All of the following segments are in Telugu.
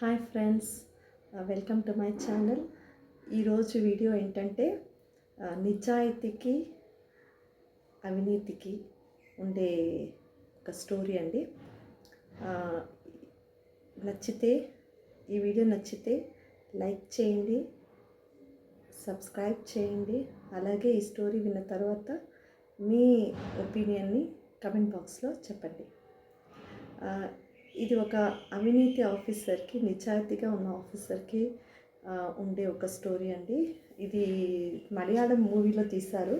Hi friends, welcome to my channel. ఈరోజు వీడియో ఏంటంటే నిజాయితీకి అవినీతికి ఉండే ఒక స్టోరీ అండి. ఆ, నచ్చితే ఈ వీడియో నచ్చితే లైక్ చేయండి, సబ్స్క్రైబ్ చేయండి. అలాగే ఈ స్టోరీ విన్న తర్వాత మీ ఒపీనియన్ని కమెంట్ బాక్స్లో చెప్పండి. ఇది ఒక అవినీతి ఆఫీసర్కి, నిజాయితీగా ఉన్న ఆఫీసర్కి ఉండే ఒక స్టోరీ అండి. ఇది మలయాళం మూవీలో తీశారు.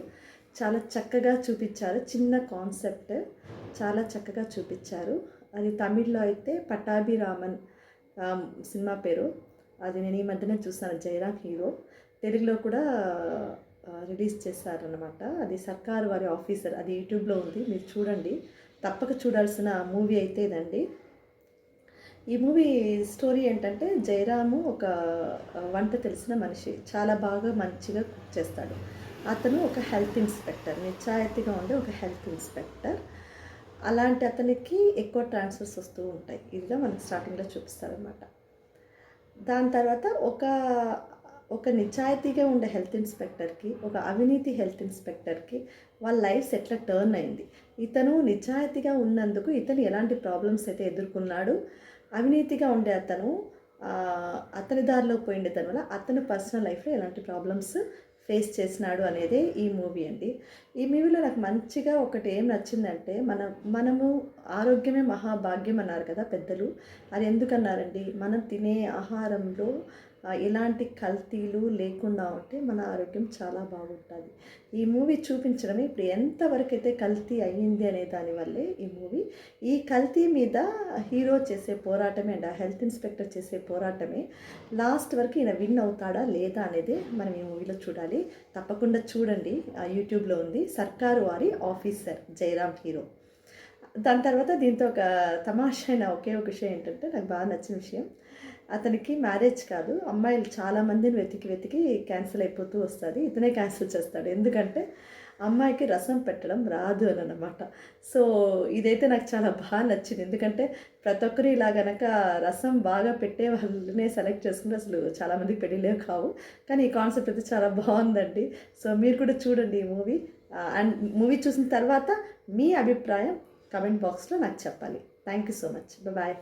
చాలా చక్కగా చూపించారు. చిన్న కాన్సెప్ట్ చాలా చక్కగా చూపించారు. అది తమిళ్లో అయితే పట్టాభిరామన్ సినిమా పేరు. అది నేను ఈ మధ్యనే చూసాను, జయరామ్ హీరో. తెలుగులో కూడా రిలీజ్ చేశారనమాట. అది సర్కారు వారి ఆఫీసర్. అది యూట్యూబ్లో ఉంది, మీరు చూడండి. తప్పక చూడాల్సిన మూవీ అయితే ఇదండి. ఈ మూవీ స్టోరీ ఏంటంటే, జయరాము ఒక వంట తెలిసిన మనిషి, చాలా బాగా మంచిగా కుక్ చేస్తాడు. అతను ఒక హెల్త్ ఇన్స్పెక్టర్, నిజాయితీగా ఉండే ఒక హెల్త్ ఇన్స్పెక్టర్. అలాంటి అతనికి ఎక్కువ ట్రాన్స్ఫర్స్ వస్తూ ఉంటాయి. ఇదిగా మనకి స్టార్టింగ్లో చూపిస్తారనమాట. దాని తర్వాత ఒక నిజాయితీగా ఉండే హెల్త్ ఇన్స్పెక్టర్కి, ఒక అవినీతి హెల్త్ ఇన్స్పెక్టర్కి వాళ్ళ లైఫ్స్ ఎట్లా టర్న్ అయింది, ఇతను నిజాయితీగా ఉన్నందుకు ఇతను ఎలాంటి ప్రాబ్లమ్స్ అయితే ఎదుర్కొన్నాడు, అవినీతిగా ఉండే అతని దారిలో పోయిండే దాని వల్ల అతను పర్సనల్ లైఫ్లో ఎలాంటి ప్రాబ్లమ్స్ ఫేస్ చేసినాడు అనేదే ఈ మూవీ అండి. ఈ మూవీలో నాకు మంచిగా ఒకటి ఏం నచ్చిందంటే, మనము ఆరోగ్యమే మహాభాగ్యం అన్నారు కదా పెద్దలు. అది ఎందుకన్నారండి? మనం తినే ఆహారంలో ఎలాంటి కల్తీలు లేకుండా ఉంటే మన ఆరోగ్యం చాలా బాగుంటుంది. ఈ మూవీ చూపించడమే ఇప్పుడు ఎంతవరకు అయితే కల్తీ అయ్యింది అనే దానివల్లే ఈ మూవీ. ఈ కల్తీ మీద హీరో చేసే పోరాటమే అండి, ఆ హెల్త్ ఇన్స్పెక్టర్ చేసే పోరాటమే. లాస్ట్ వరకు ఈయన విన్ అవుతాడా లేదా అనేది మనం ఈ మూవీలో చూడాలి. తప్పకుండా చూడండి, యూట్యూబ్లో ఉంది. సర్కారు వారి ఆఫీసర్, జయరామ్ హీరో. దాని తర్వాత దీంతో ఒక తమాషైన ఒకే ఒక విషయం ఏంటంటే, నాకు బాగా నచ్చిన విషయం, అతనికి మ్యారేజ్ కాదు, అమ్మాయిలు చాలామందిని వెతికి క్యాన్సిల్ అయిపోతూ వస్తుంది. ఇతనే క్యాన్సిల్ చేస్తాడు. ఎందుకంటే అమ్మాయికి రసం పెట్టడం రాదు అని అన్నమాట. సో ఇదైతే నాకు చాలా బాగా నచ్చింది. ఎందుకంటే ప్రతి ఒక్కరు ఇలా గనక రసం బాగా పెట్టే వాళ్ళనే సెలెక్ట్ చేసుకుంటే అసలు చాలామందికి పెళ్ళిలేవు కావు. కానీ ఈ కాన్సెప్ట్ అయితే చాలా బాగుందండి. సో మీరు కూడా చూడండి ఈ మూవీ. అండ్ మూవీ చూసిన తర్వాత మీ అభిప్రాయం కమెంట్ బాక్స్లో నాకు చెప్పాలి. Thank you so much. Bye.